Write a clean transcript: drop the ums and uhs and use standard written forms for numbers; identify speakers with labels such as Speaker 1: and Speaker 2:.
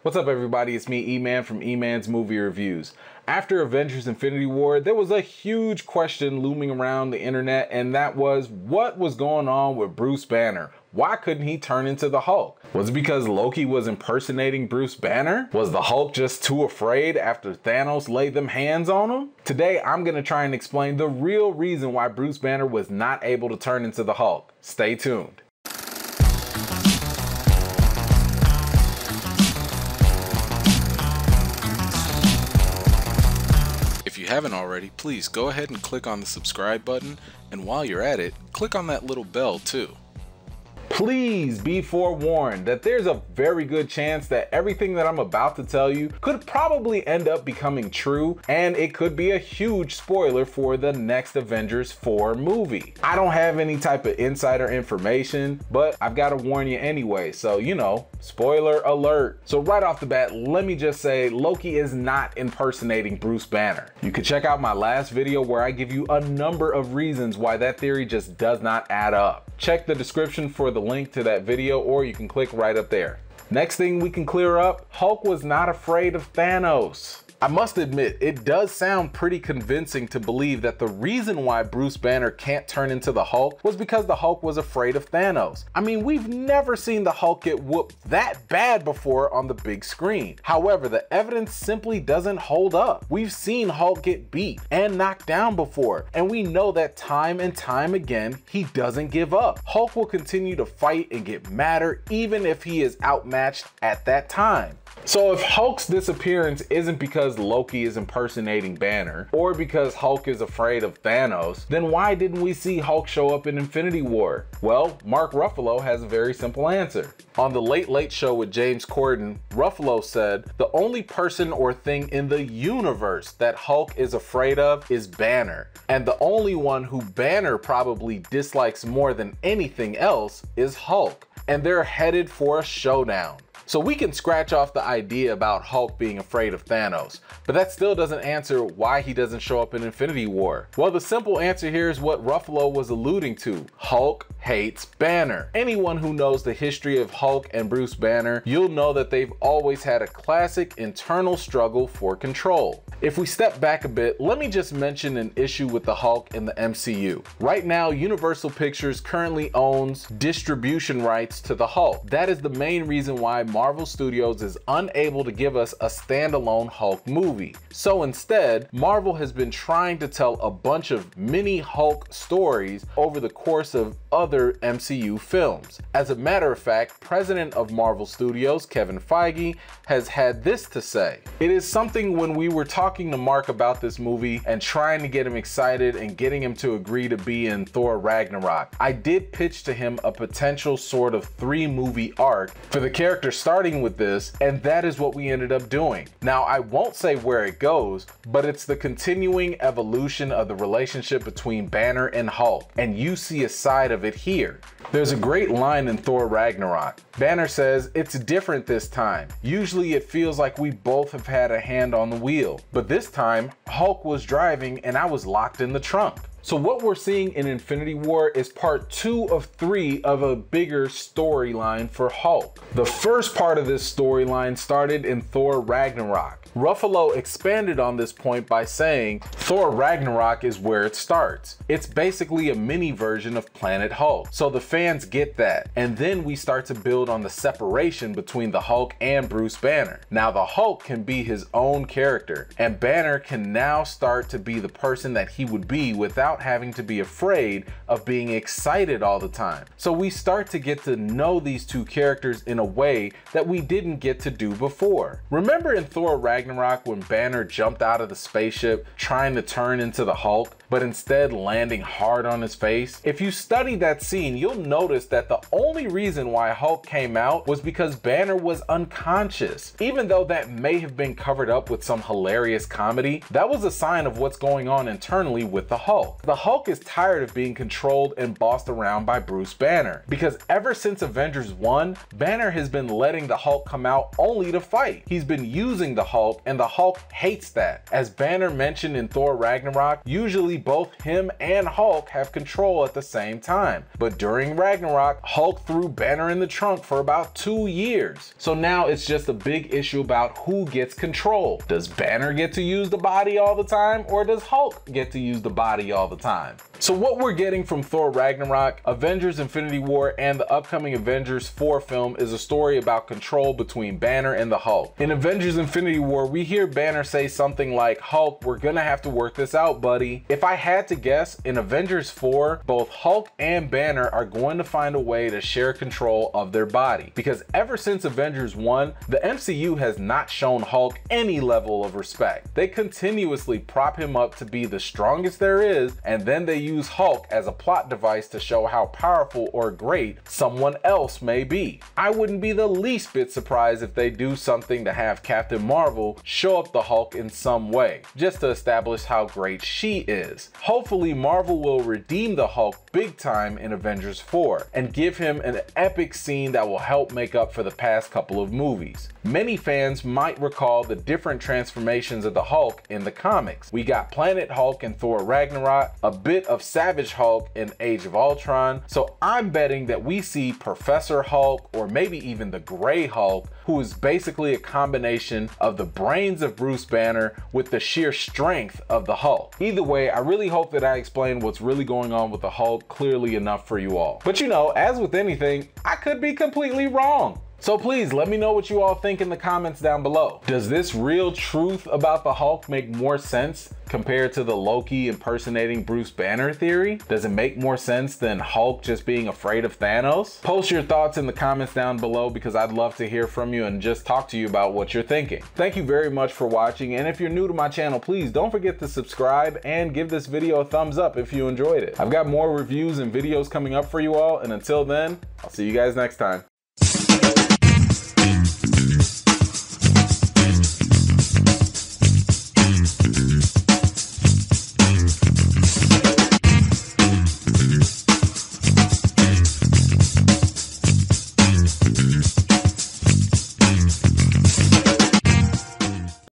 Speaker 1: What's up everybody, it's me E-Man from E-Man's Movie Reviews. After Avengers Infinity War, there was a huge question looming around the internet, and that was, what was going on with Bruce Banner? Why couldn't he turn into the Hulk? Was it because Loki was impersonating Bruce Banner? Was the Hulk just too afraid after Thanos laid them hands on him? Today, I'm gonna try and explain the real reason why Bruce Banner was not able to turn into the Hulk. Stay tuned.
Speaker 2: If you haven't already, please go ahead and click on the subscribe button, and while you're at it, click on that little bell too.
Speaker 1: Please be forewarned that there's a very good chance that everything that I'm about to tell you could probably end up becoming true, and it could be a huge spoiler for the next Avengers 4 movie. I don't have any type of insider information, but I've got to warn you anyway, so you know, spoiler alert. So right off the bat, let me just say Loki is not impersonating Bruce Banner. You can check out my last video where I give you a number of reasons why that theory just does not add up. Check the description for the link to that video, or you can click right up there. Next thing we can clear up, Hulk was not afraid of Thanos. I must admit, it does sound pretty convincing to believe that the reason why Bruce Banner can't turn into the Hulk was because the Hulk was afraid of Thanos. I mean, we've never seen the Hulk get whooped that bad before on the big screen. However, the evidence simply doesn't hold up. We've seen Hulk get beat and knocked down before, and we know that time and time again, he doesn't give up. Hulk will continue to fight and get madder even if he is outmatched at that time. So if Hulk's disappearance isn't because Loki is impersonating Banner, or because Hulk is afraid of Thanos, then why didn't we see Hulk show up in Infinity War? Well, Mark Ruffalo has a very simple answer. On the Late Late Show with James Corden, Ruffalo said, the only person or thing in the universe that Hulk is afraid of is Banner. And the only one who Banner probably dislikes more than anything else is Hulk. And they're headed for a showdown. So we can scratch off the idea about Hulk being afraid of Thanos, but that still doesn't answer why he doesn't show up in Infinity War. Well, the simple answer here is what Ruffalo was alluding to. Hulk hates Banner. Anyone who knows the history of Hulk and Bruce Banner, you'll know that they've always had a classic internal struggle for control. If we step back a bit, let me just mention an issue with the Hulk in the MCU. Right now, Universal Pictures currently owns distribution rights to the Hulk. That is the main reason why Marvel Studios is unable to give us a standalone Hulk movie. So instead, Marvel has been trying to tell a bunch of mini Hulk stories over the course of other MCU films. As a matter of fact, President of Marvel Studios, Kevin Feige, has had this to say. It is something when we were talking to Mark about this movie and trying to get him excited and getting him to agree to be in Thor Ragnarok, I did pitch to him a potential sort of 3-movie arc for the character starting with this, and that is what we ended up doing. Now, I won't say where it goes, but it's the continuing evolution of the relationship between Banner and Hulk, and you see a side of it here. There's a great line in Thor Ragnarok. Banner says, "It's different this time. Usually it feels like we both have had a hand on the wheel, but this time Hulk was driving and I was locked in the trunk." So what we're seeing in Infinity War is part 2 of 3 of a bigger storyline for Hulk. The first part of this storyline started in Thor Ragnarok. Ruffalo expanded on this point by saying, Thor Ragnarok is where it starts. It's basically a mini version of Planet Hulk. So the fans get that. And then we start to build on the separation between the Hulk and Bruce Banner. Now the Hulk can be his own character, and Banner can now start to be the person that he would be without having to be afraid of being excited all the time. So we start to get to know these two characters in a way that we didn't get to do before. Remember in Thor Ragnarok when Banner jumped out of the spaceship trying to turn into the Hulk, but instead landing hard on his face? If you study that scene, you'll notice that the only reason why Hulk came out was because Banner was unconscious. Even though that may have been covered up with some hilarious comedy, that was a sign of what's going on internally with the Hulk. The Hulk is tired of being controlled and bossed around by Bruce Banner, because ever since Avengers 1, Banner has been letting the Hulk come out only to fight. He's been using the Hulk, and the Hulk hates that. As Banner mentioned in Thor Ragnarok, usually Technically, both him and Hulk have control at the same time, but during Ragnarok, Hulk threw Banner in the trunk for about 2 years. So now it's just a big issue about who gets control. Does Banner get to use the body all the time, or does Hulk get to use the body all the time? So what we're getting from Thor Ragnarok, Avengers Infinity War, and the upcoming Avengers 4 film is a story about control between Banner and the Hulk. In Avengers Infinity War, we hear Banner say something like, "Hulk, we're gonna have to work this out, buddy." If I had to guess, in Avengers 4, both Hulk and Banner are going to find a way to share control of their body. Because ever since Avengers 1, the MCU has not shown Hulk any level of respect. They continuously prop him up to be the strongest there is, and then they use Hulk as a plot device to show how powerful or great someone else may be. I wouldn't be the least bit surprised if they do something to have Captain Marvel show up the Hulk in some way, just to establish how great she is. Hopefully Marvel will redeem the Hulk big time in Avengers 4 and give him an epic scene that will help make up for the past couple of movies. Many fans might recall the different transformations of the Hulk in the comics. We got Planet Hulk in Thor Ragnarok, a bit of Savage Hulk in Age of Ultron, so I'm betting that we see Professor Hulk, or maybe even the Grey Hulk, who is basically a combination of the brains of Bruce Banner with the sheer strength of the Hulk. Either way, I really hope that I explained what's really going on with the Hulk clearly enough for you all. But you know, as with anything, I could be completely wrong. So please let me know what you all think in the comments down below. Does this real truth about the Hulk make more sense compared to the Loki impersonating Bruce Banner theory? Does it make more sense than Hulk just being afraid of Thanos? Post your thoughts in the comments down below because I'd love to hear from you and just talk to you about what you're thinking. Thank you very much for watching, and if you're new to my channel, please don't forget to subscribe and give this video a thumbs up if you enjoyed it. I've got more reviews and videos coming up for you all, and until then, I'll see you guys next time.